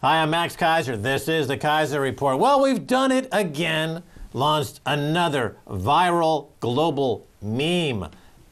Hi, I'm Max Keiser. This is the Keiser Report. Well, we've done it again. Launched another viral global meme.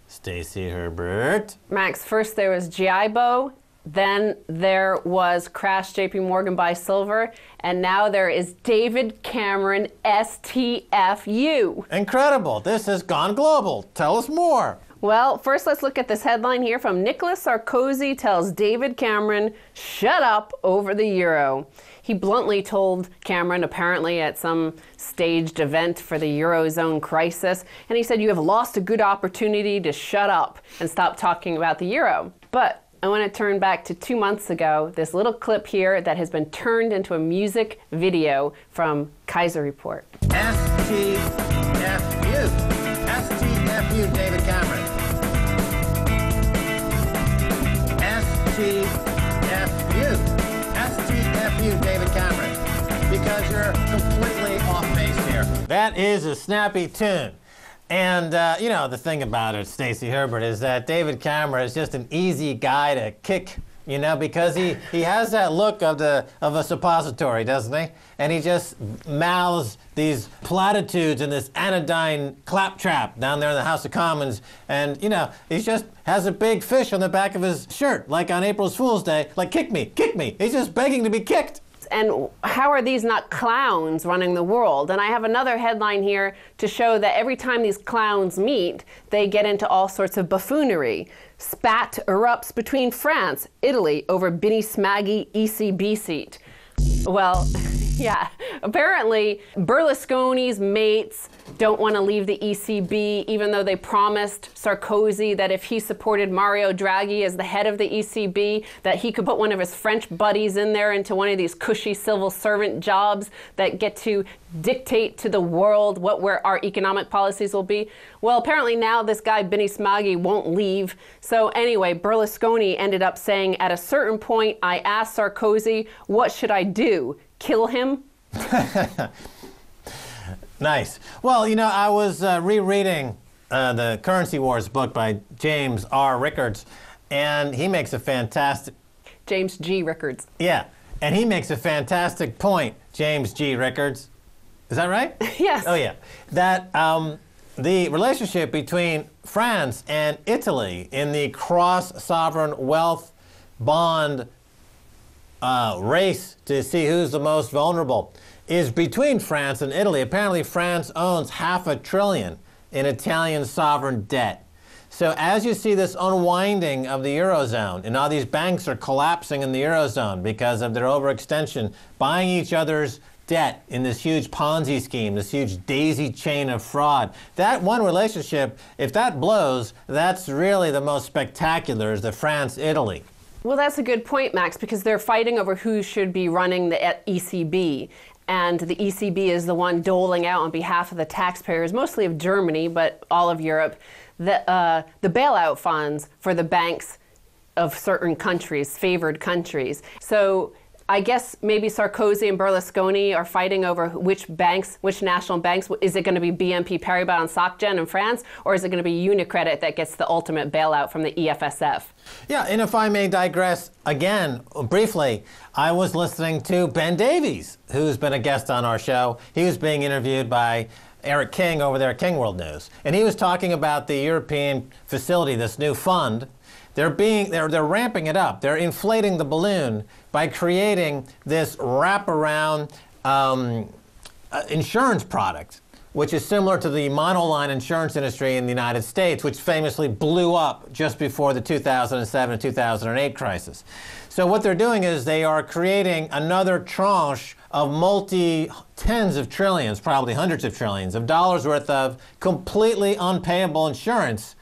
Stacy Herbert. Max, first there was GI Bo, then there was Crash JP Morgan buy silver, and now there is David Cameron STFU. Incredible. This has gone global. Tell us more. Well, first let's look at this headline here from Nicolas Sarkozy tells David Cameron, shut up over the euro. He bluntly told Cameron, apparently at some staged event for the Eurozone crisis, and he said, you have lost a good opportunity to shut up and stop talking about the euro. But I want to turn back to 2 months ago, this little clip here that has been turned into a music video from Keiser Report. STFU. STFU, David Cameron. STFU. STFU, David Cameron. Because you're completely off base here. That is a snappy tune. And, you know, the thing about it, Stacy Herbert, is that David Cameron is just an easy guy to kick, you know, because he has that look of a suppository, doesn't he? And he just mouths these platitudes in this anodyne claptrap down there in the House of Commons. And, you know, he just has a big fish on the back of his shirt, like on April's Fool's Day, like, kick me, kick me. He's just begging to be kicked. And how are these not clowns running the world? And I have another headline here to show that every time these clowns meet, they get into all sorts of buffoonery. Spat erupts between France, Italy over Binny Smaggy ECB seat. Well, yeah, apparently Berlusconi's mates don't want to leave the ECB, even though they promised Sarkozy that if he supported Mario Draghi as the head of the ECB, that he could put one of his French buddies in there into one of these cushy civil servant jobs that get to dictate to the world where our economic policies will be. Well, apparently now this guy, Binny Smaggy, won't leave. So anyway, Berlusconi ended up saying, at a certain point, I asked Sarkozy, what should I do? Kill him? Nice. Well, you know, I was rereading the Currency Wars book by James R. Rickards, and he makes a fantastic... James G. Rickards. Yeah, and he makes a fantastic point, James G. Rickards. Is that right? Yes. Oh, yeah. That the relationship between France and Italy in the cross-sovereign wealth bond race to see who's the most vulnerable is between France and Italy. Apparently, France owns $500 billion in Italian sovereign debt. So as you see this unwinding of the Eurozone, and all these banks are collapsing in the Eurozone because of their overextension, buying each other's debt in this huge Ponzi scheme, this huge daisy chain of fraud. That one relationship, if that blows, that's really the most spectacular, is the France-Italy. Well, that's a good point, Max, because they're fighting over who should be running the ECB. And the ECB is the one doling out on behalf of the taxpayers, mostly of Germany, but all of Europe, the bailout funds for the banks of certain countries, favored countries. So I guess maybe Sarkozy and Berlusconi are fighting over which banks, which national banks. Is it going to be BNP Paribas and SocGen in France, or is it going to be Unicredit that gets the ultimate bailout from the EFSF? Yeah, and if I may digress again, briefly, I was listening to Ben Davies, who's been a guest on our show. He was being interviewed by Eric King over there at King World News. And he was talking about the European facility, this new fund. They're ramping it up. They're inflating the balloon by creating this wraparound insurance product, which is similar to the monoline insurance industry in the United States, which famously blew up just before the 2007-2008 crisis. So what they're doing is they are creating another tranche of tens of trillions, probably hundreds of trillions of dollars worth of completely unpayable insurance,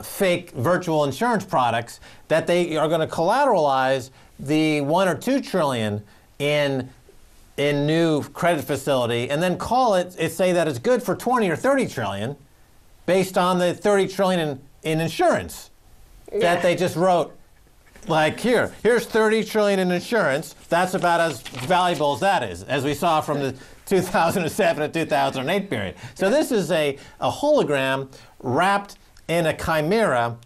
fake virtual insurance products that they are going to collateralize the 1 or 2 trillion in new credit facility, and then say that it's good for 20 or 30 trillion based on the 30 trillion in insurance that they just wrote. Like, here's 30 trillion in insurance. That's about as valuable as that is, as we saw from the 2007 to 2008 period. So this is a hologram wrapped in a chimera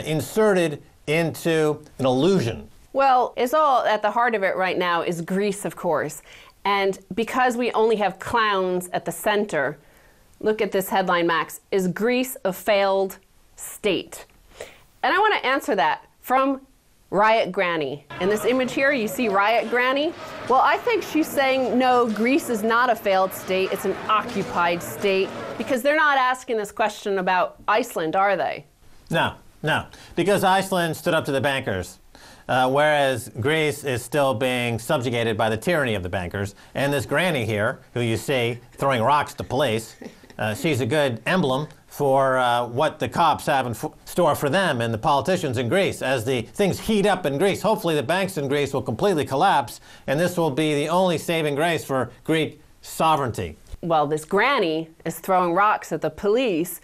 inserted into an illusion. Well, it's all at the heart of it right now is Greece, of course. And because we only have clowns at the center, look at this headline, Max. Is Greece a failed state? And I want to answer that from Riot Granny. In this image here, you see Riot Granny? Well, I think she's saying, no, Greece is not a failed state. It's an occupied state, because they're not asking this question about Iceland, are they? No, because Iceland stood up to the bankers, whereas Greece is still being subjugated by the tyranny of the bankers. And this granny here, who you see throwing rocks to police, she's a good emblem for what the cops have in store for them and the politicians in Greece. As the things heat up in Greece, hopefully the banks in Greece will completely collapse, and this will be the only saving grace for Greek sovereignty. Well, this granny is throwing rocks at the police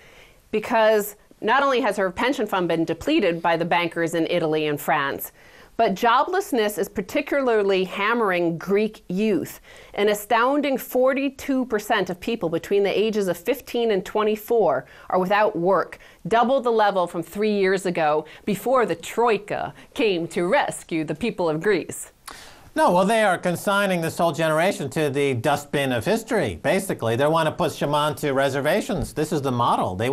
because not only has her pension fund been depleted by the bankers in Italy and France, but joblessness is particularly hammering Greek youth. An astounding 42% of people between the ages of 15 and 24 are without work, double the level from 3 years ago before the Troika came to rescue the people of Greece. No, well, they are consigning this whole generation to the dustbin of history, basically. They want to push them onto reservations. This is the model. They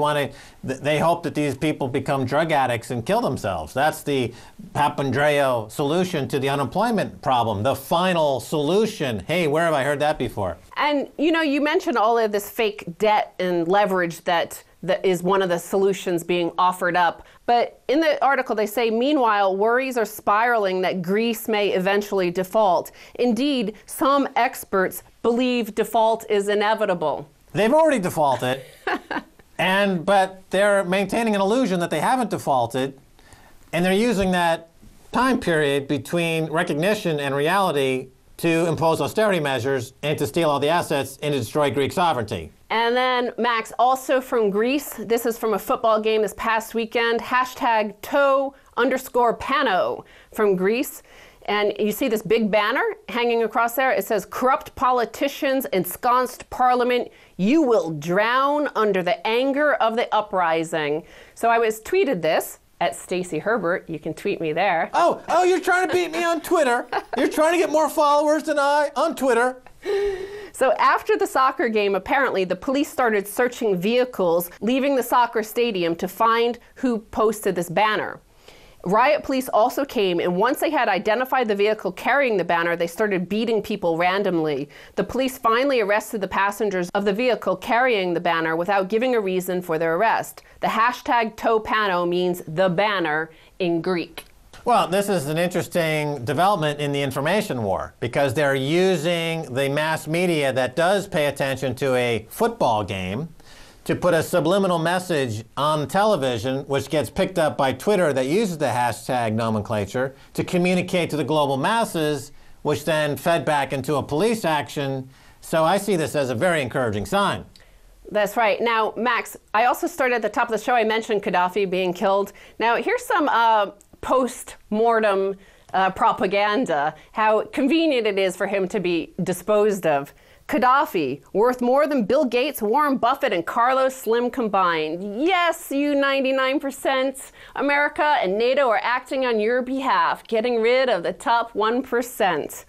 hope that these people become drug addicts and kill themselves. That's the Papandreou solution to the unemployment problem, the final solution. Hey, where have I heard that before? And, you know, you mentioned all of this fake debt and leverage that is one of the solutions being offered up. But in the article, they say, meanwhile, worries are spiraling that Greece may eventually default. Indeed, some experts believe default is inevitable. They've already defaulted, but they're maintaining an illusion that they haven't defaulted, and they're using that time period between recognition and reality to impose austerity measures and to steal all the assets and to destroy Greek sovereignty. And then, Max, also from Greece, this is from a football game this past weekend, #toe_pano from Greece. And you see this big banner hanging across there. It says, corrupt politicians ensconced parliament, you will drown under the anger of the uprising. So I was tweeted this at Stacy Herbert. You can tweet me there. Oh, you're trying to beat me on Twitter. You're trying to get more followers than I on Twitter. So after the soccer game, apparently the police started searching vehicles leaving the soccer stadium to find who posted this banner. Riot police also came, and once they had identified the vehicle carrying the banner, they started beating people randomly. The police finally arrested the passengers of the vehicle carrying the banner without giving a reason for their arrest. The #ToPano means the banner in Greek. Well, this is an interesting development in the information war, because they're using the mass media that does pay attention to a football game to put a subliminal message on television, which gets picked up by Twitter that uses the hashtag nomenclature to communicate to the global masses, which then fed back into a police action. So I see this as a very encouraging sign. That's right. Now, Max, I also started at the top of the show, I mentioned Gaddafi being killed. Now, here's some post-mortem propaganda, how convenient it is for him to be disposed of. Gaddafi, worth more than Bill Gates, Warren Buffett, and Carlos Slim combined. Yes, you 99%. America and NATO are acting on your behalf, getting rid of the top 1%.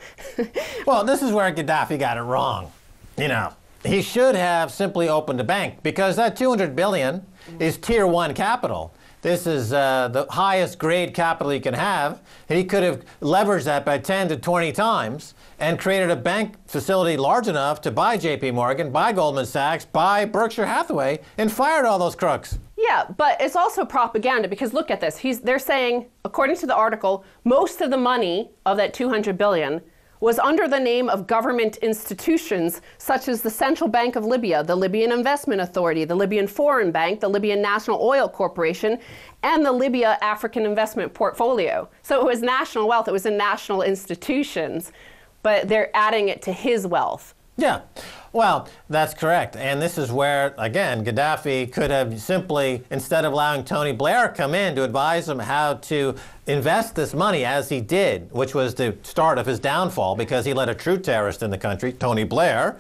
Well, this is where Gaddafi got it wrong. You know, he should have simply opened a bank, because that $200 billion is tier 1 capital. This is the highest grade capital he can have. He could have leveraged that by 10 to 20 times and created a bank facility large enough to buy JP Morgan, buy Goldman Sachs, buy Berkshire Hathaway, and fired all those crooks. Yeah, but it's also propaganda, because look at this. They're saying, according to the article, most of the money of that $200 billion was under the name of government institutions such as the Central Bank of Libya, the Libyan Investment Authority, the Libyan Foreign Bank, the Libyan National Oil Corporation, and the Libya African Investment Portfolio. So it was national wealth, it was in national institutions, but they're adding it to his wealth. Yeah. Well, that's correct. And this is where, again, Gaddafi could have simply, instead of allowing Tony Blair come in to advise him how to invest this money, as he did, which was the start of his downfall because he let a true terrorist in the country, Tony Blair.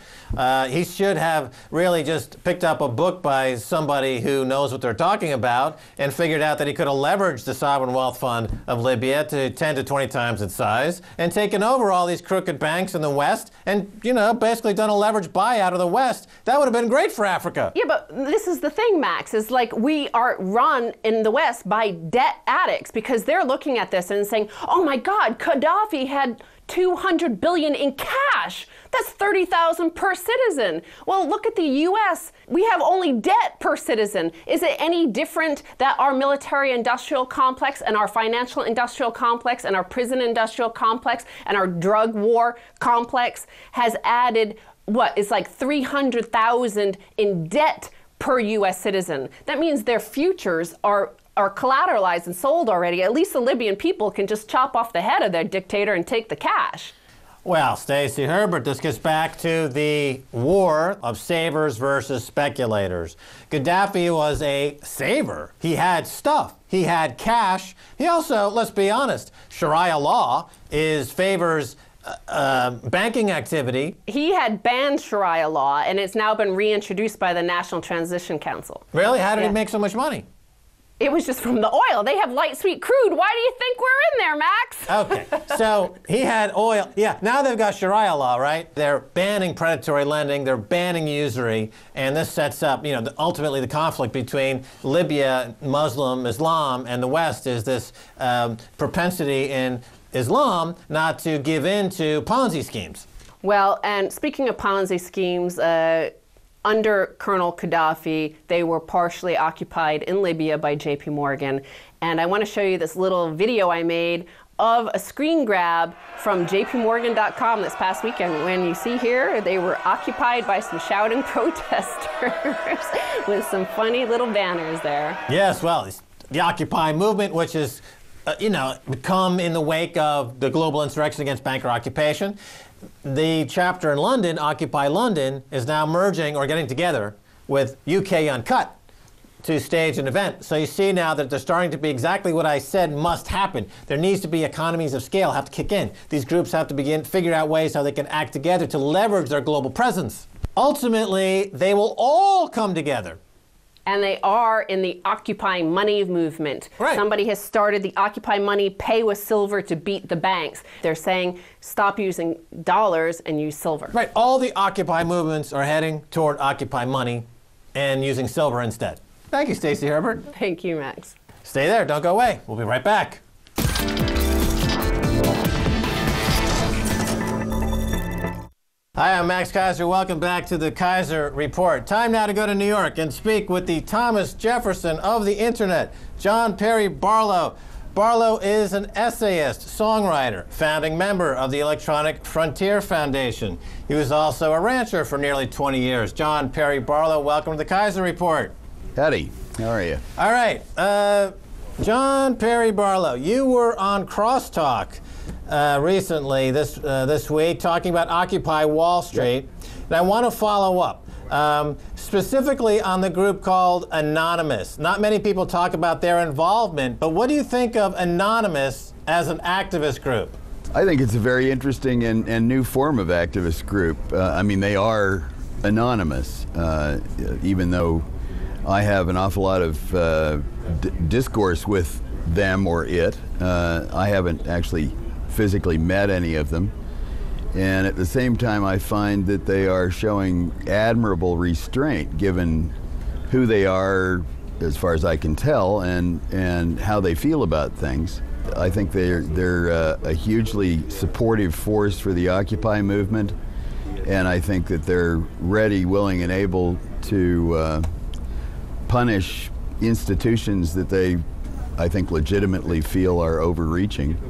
He should have really just picked up a book by somebody who knows what they're talking about and figured out that he could have leveraged the sovereign wealth fund of Libya to 10 to 20 times its size and taken over all these crooked banks in the West and, basically done a leverage buyout of the West. That would have been great for Africa. Yeah, but this is the thing, Max, is like we are run in the West by debt addicts because they're looking at this and saying, oh my God, Gaddafi had 200 billion in cash. That's 30,000 per citizen. Well, look at the US. We have only debt per citizen. Is it any different that our military industrial complex and our financial industrial complex and our prison industrial complex and our drug war complex has added what is like 300,000 in debt per US citizen? That means their futures are collateralized and sold already. At least the Libyan people can just chop off the head of their dictator and take the cash. Well, Stacy Herbert, this gets back to the war of savers versus speculators. Gaddafi was a saver. He had stuff. He had cash. He also, let's be honest, Sharia law favors banking activity. He had banned Sharia law, and it's now been reintroduced by the National Transition Council. Really? How did he make so much money? It was just from the oil. They have light sweet crude. Why do you think we're in there, Max? Okay, so he had oil. Yeah, now they've got Sharia law, right? They're banning predatory lending. They're banning usury. And this sets up, ultimately the conflict between Libya, Muslim, Islam, and the West is this propensity in Islam not to give in to Ponzi schemes. Well, and speaking of Ponzi schemes, under Colonel Gaddafi, they were partially occupied in Libya by JP Morgan. And I want to show you this little video I made of a screen grab from jpmorgan.com this past weekend. When you see here, they were occupied by some shouting protesters with some funny little banners there. Yes, well, the Occupy movement, which is, come in the wake of the global insurrection against banker occupation. The chapter in London, Occupy London, is now merging or getting together with UK Uncut to stage an event. So you see now that they're starting to be exactly what I said must happen. There needs to be economies of scale have to kick in. These groups have to figure out ways how they can act together to leverage their global presence. Ultimately, they will all come together. And they are in the Occupy Money movement. Right. Somebody has started the Occupy Money, pay with silver to beat the banks. They're saying stop using dollars and use silver. Right. All the Occupy movements are heading toward Occupy Money and using silver instead. Thank you, Stacy Herbert. Thank you, Max. Stay there. Don't go away. We'll be right back. Hi, I'm Max Keiser. Welcome back to the Keiser Report. Time now to go to New York and speak with the Thomas Jefferson of the Internet, John Perry Barlow. Barlow is an essayist, songwriter, founding member of the Electronic Frontier Foundation. He was also a rancher for nearly 20 years. John Perry Barlow, welcome to the Keiser Report. Howdy. How are you? All right. John Perry Barlow, you were on Crosstalk recently this week talking about Occupy Wall Street. Yep. And I want to follow up specifically on the group called Anonymous. Not many people talk about their involvement, but what do you think of Anonymous as an activist group? I think it's a very interesting and new form of activist group. I mean, they are anonymous, even though I have an awful lot of discourse with them or it. I haven't actually physically met any of them. And at the same time, I find that they are showing admirable restraint given who they are, as far as I can tell, and how they feel about things. I think they're a hugely supportive force for the Occupy movement, and I think that they're ready, willing, and able to punish institutions that they, I think, legitimately feel are overreaching.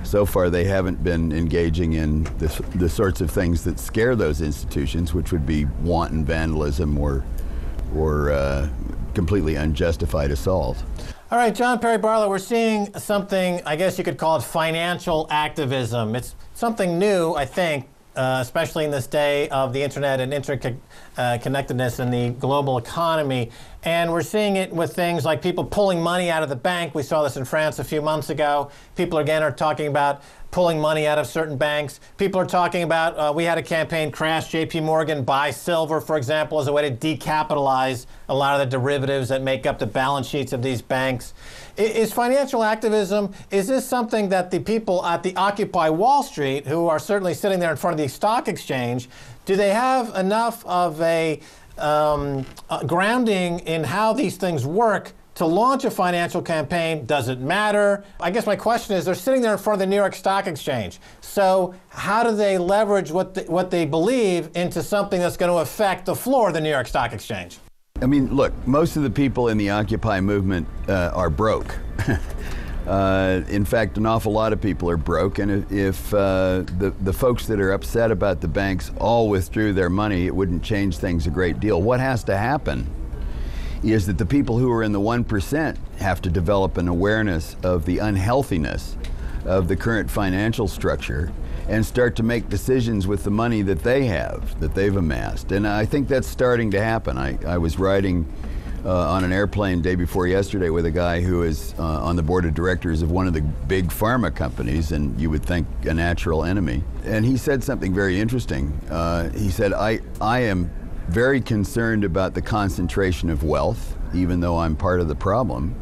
So far, they haven't been engaging in the sorts of things that scare those institutions, which would be wanton vandalism or completely unjustified assault. All right, John Perry Barlow, we're seeing something, I guess you could call it financial activism. It's something new, I think, especially in this day of the internet and interconnectedness in the global economy. And we're seeing it with things like people pulling money out of the bank. We saw this in France a few months ago. People again are talking about pulling money out of certain banks. People are talking about, we had a campaign, Crash JP Morgan, buy silver, for example, as a way to decapitalize a lot of the derivatives that make up the balance sheets of these banks. Is financial activism, is this something that the people at the Occupy Wall Street, who are certainly sitting there in front of the stock exchange, do they have enough of a grounding in how these things work to launch a financial campaign? Does it matter? I guess my question is, they're sitting there in front of the New York Stock Exchange. So how do they leverage what they believe into something that's going to affect the floor of the New York Stock Exchange? I mean, look, most of the people in the Occupy movement are broke. In fact, an awful lot of people are broke, and if the folks that are upset about the banks all withdrew their money, it wouldn't change things a great deal. What has to happen is that the people who are in the 1% have to develop an awareness of the unhealthiness of the current financial structure and start to make decisions with the money that they have, that they've amassed. And I think that's starting to happen. I was riding on an airplane day before yesterday with a guy who is on the board of directors of one of the big pharma companies, and you would think a natural enemy. And he said something very interesting. He said, I am very concerned about the concentration of wealth, even though I'm part of the problem.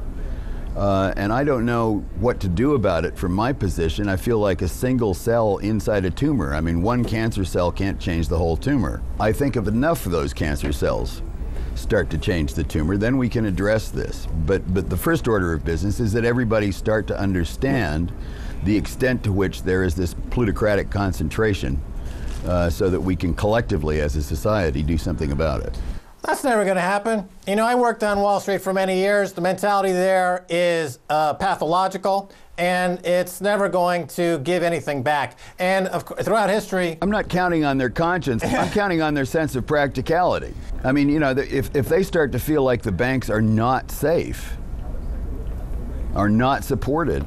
And I don't know what to do about it from my position. I feel like a single cell inside a tumor. I mean, one cancer cell can't change the whole tumor. I think if enough of those cancer cells start to change the tumor, then we can address this. But the first order of business is that everybody start to understand the extent to which there is this plutocratic concentration, so that we can collectively, as a society, do something about it. That's never going to happen. You know, I worked on Wall Street for many years. The mentality there is pathological, and it's never going to give anything back. And throughout history... I'm not counting on their conscience. I'm counting on their sense of practicality. I mean, you know, if they start to feel like the banks are not safe, are not supported,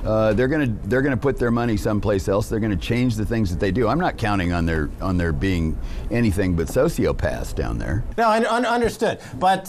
they're gonna put their money someplace else. They're gonna change the things that they do. I'm not counting on there being anything but sociopaths down there. No, understood. But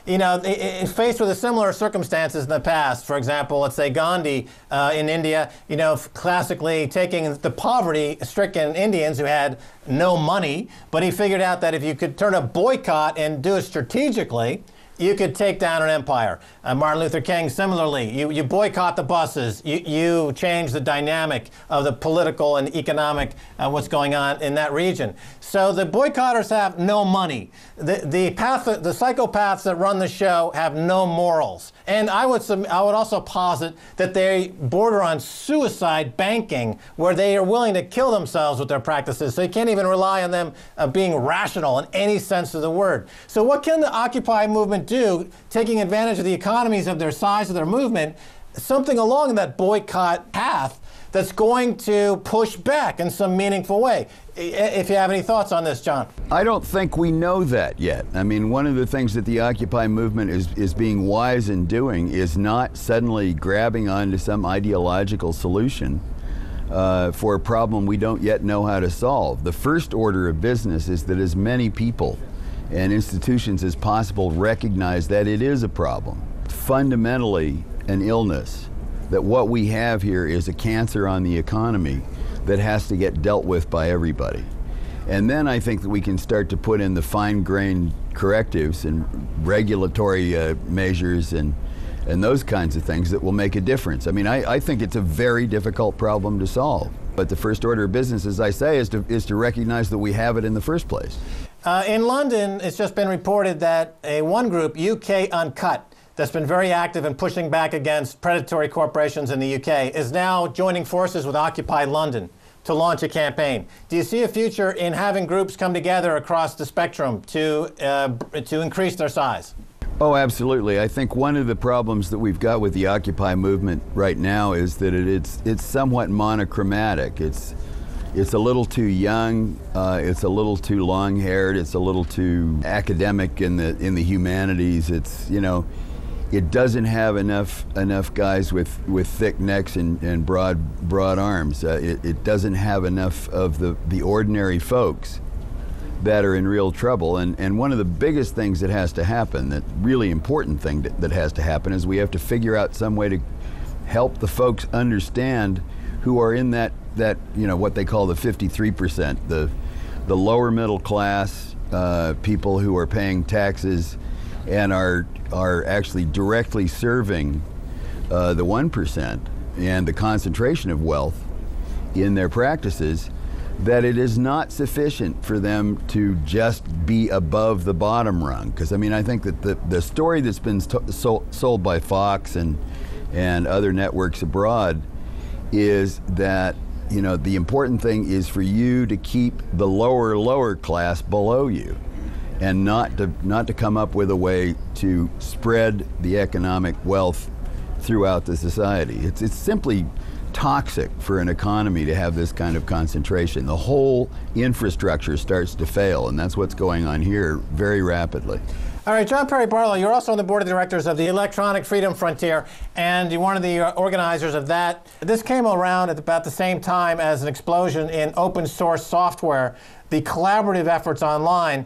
you know, faced with similar circumstances in the past, for example, let's say Gandhi in India, you know, classically taking the poverty-stricken Indians who had no money, but he figured out that if you could turn a boycott and do it strategically, you could take down an empire. Martin Luther King, similarly, you boycott the buses, you change the dynamic of the political and economic what's going on in that region. So the boycotters have no money. The psychopaths that run the show have no morals. And I would also posit that they border on suicide banking, where they are willing to kill themselves with their practices. So you can't even rely on them being rational in any sense of the word. So what can the Occupy movement do, taking advantage of the economies of their size of their movement, something along that boycott path that's going to push back in some meaningful way? If you have any thoughts on this, John. I don't think we know that yet. I mean, one of the things that the Occupy movement is being wise in doing is not suddenly grabbing onto some ideological solution for a problem we don't yet know how to solve. The first order of business is that as many people and institutions as possible recognize that it is a problem, fundamentally an illness, that what we have here is a cancer on the economy that has to get dealt with by everybody. And then I think that we can start to put in the fine-grained correctives and regulatory measures and those kinds of things that will make a difference. I mean, I think it's a very difficult problem to solve. But the first order of business, as I say, is to recognize that we have it in the first place. In London, it's just been reported that one group, UK Uncut, that's been very active in pushing back against predatory corporations in the UK, is now joining forces with Occupy London to launch a campaign. Do you see a future in having groups come together across the spectrum to increase their size? Oh, absolutely. I think one of the problems that we've got with the Occupy movement right now is that it's somewhat monochromatic. It's a little too young, it's a little too long-haired, it's a little too academic in the humanities. It's, you know, it doesn't have enough guys with thick necks and broad arms. It doesn't have enough of the ordinary folks that are in real trouble. And one of the biggest things that has to happen, that really important thing that has to happen, is we have to figure out some way to help the folks understand who are in that what they call the 53%, the lower middle class, people who are paying taxes and are actually directly serving the 1% and the concentration of wealth in their practices, that it is not sufficient for them to just be above the bottom rung. Because I think that the story that's been sold by Fox and other networks abroad is that the important thing is for you to keep the lower class below you, and not to come up with a way to spread the economic wealth throughout the society. It's simply toxic for an economy to have this kind of concentration. The whole infrastructure starts to fail, and that's what's going on here very rapidly. All right, John Perry Barlow, you're also on the board of directors of the Electronic Freedom Frontier, and you're one of the organizers of that. This came around at about the same time as an explosion in open source software, the collaborative efforts online,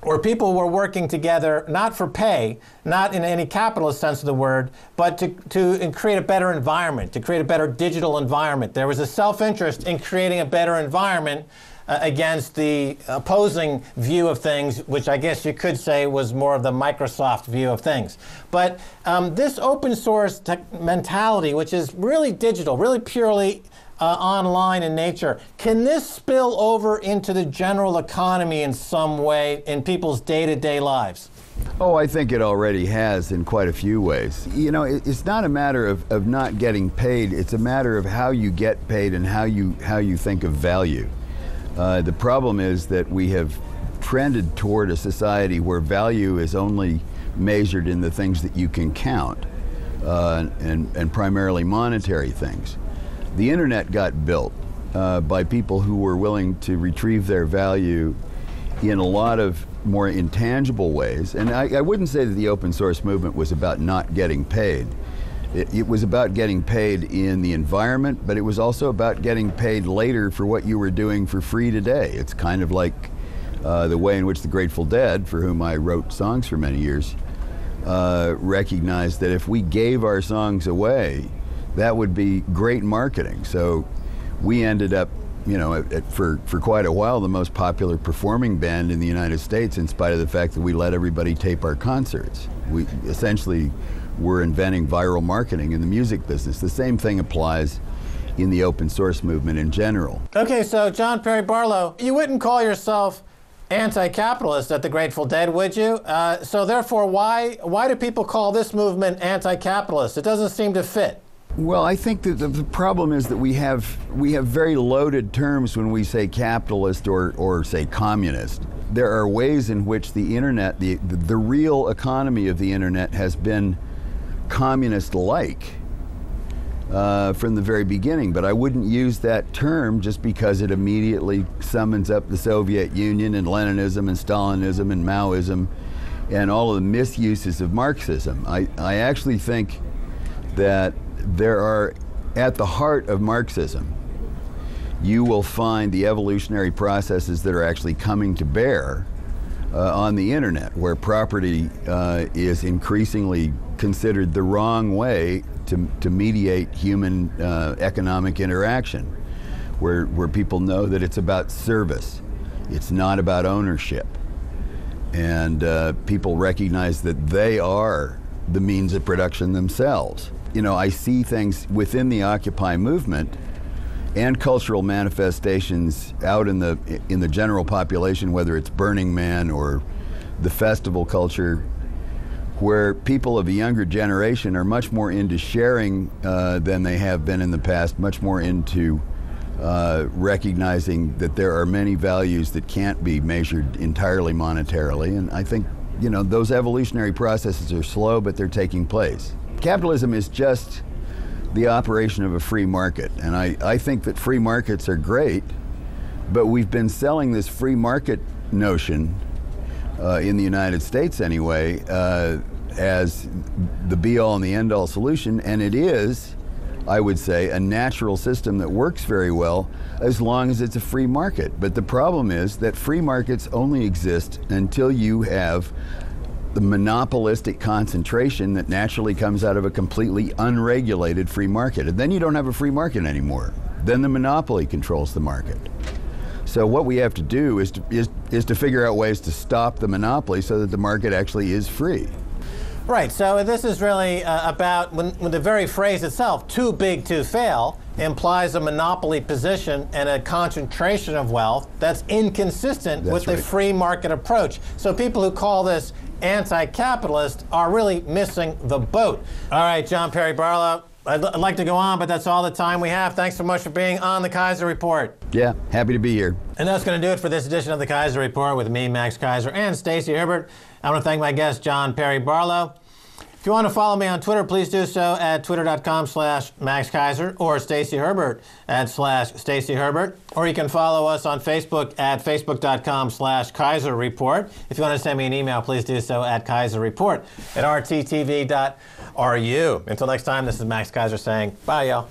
where people were working together not for pay, not in any capitalist sense of the word, but to create a better environment, to create a better digital environment. There was a self-interest in creating a better environment against the opposing view of things, which I guess you could say was more of the Microsoft view of things. But this open source mentality, which is really digital, really purely online in nature, can this spill over into the general economy in some way in people's day-to-day lives? Oh, I think it already has in quite a few ways. It's not a matter of not getting paid. It's a matter of how you get paid and how you think of value. The problem is that we have trended toward a society where value is only measured in the things that you can count, and primarily monetary things. The internet got built by people who were willing to retrieve their value in a lot of more intangible ways. And I wouldn't say that the open source movement was about not getting paid. It was about getting paid in the environment, but it was also about getting paid later for what you were doing for free today. It's kind of like the way in which the Grateful Dead, for whom I wrote songs for many years, recognized that if we gave our songs away, that would be great marketing. So we ended up, for quite a while, the most popular performing band in the United States, in spite of the fact that we let everybody tape our concerts. We essentially were inventing viral marketing in the music business. The same thing applies in the open source movement in general. Okay, so John Perry Barlow, you wouldn't call yourself anti-capitalist at the Grateful Dead, would you? So therefore, why do people call this movement anti-capitalist? It doesn't seem to fit. Well, I think that the problem is that we have very loaded terms when we say capitalist or say communist. There are ways in which the internet, the real economy of the internet, has been communist-like from the very beginning, but I wouldn't use that term just because it immediately summons up the Soviet Union and Leninism and Stalinism and Maoism and all of the misuses of Marxism. I actually think that there are, at the heart of Marxism, you will find the evolutionary processes that are actually coming to bear on the internet, where property is increasingly considered the wrong way to mediate human economic interaction, where people know that it's about service, it's not about ownership, and people recognize that they are the means of production themselves. I see things within the Occupy movement and cultural manifestations out in the general population, whether it's Burning Man or the festival culture, where people of a younger generation are much more into sharing than they have been in the past, much more into recognizing that there are many values that can't be measured entirely monetarily. And I think, those evolutionary processes are slow, but they're taking place. Capitalism is just the operation of a free market, and I think that free markets are great, but we've been selling this free market notion in the United States anyway as the be-all and the end-all solution, and it is, I would say, a natural system that works very well as long as it's a free market. But the problem is that free markets only exist until you have the monopolistic concentration that naturally comes out of a completely unregulated free market. And then you don't have a free market anymore. Then the monopoly controls the market. So what we have to do is to figure out ways to stop the monopoly so that the market actually is free. Right, so this is really about when the very phrase itself, too big to fail, implies a monopoly position and a concentration of wealth that's inconsistent with the free market approach. So people who call this anti-capitalist are really missing the boat. All right, John Perry Barlow, I'd like to go on, but that's all the time we have. Thanks so much for being on the Keiser Report. Yeah, happy to be here. And that's going to do it for this edition of the Keiser Report with me, Max Keiser, and Stacy Herbert. I want to thank my guest, John Perry Barlow. If you want to follow me on Twitter, please do so at twitter.com/Max Keiser or Stacy Herbert @/Stacy Herbert. Or you can follow us on Facebook at facebook.com/Keiser Report. If you want to send me an email, please do so at keiserreport@rttv.ru. Until next time, this is Max Keiser saying bye, y'all.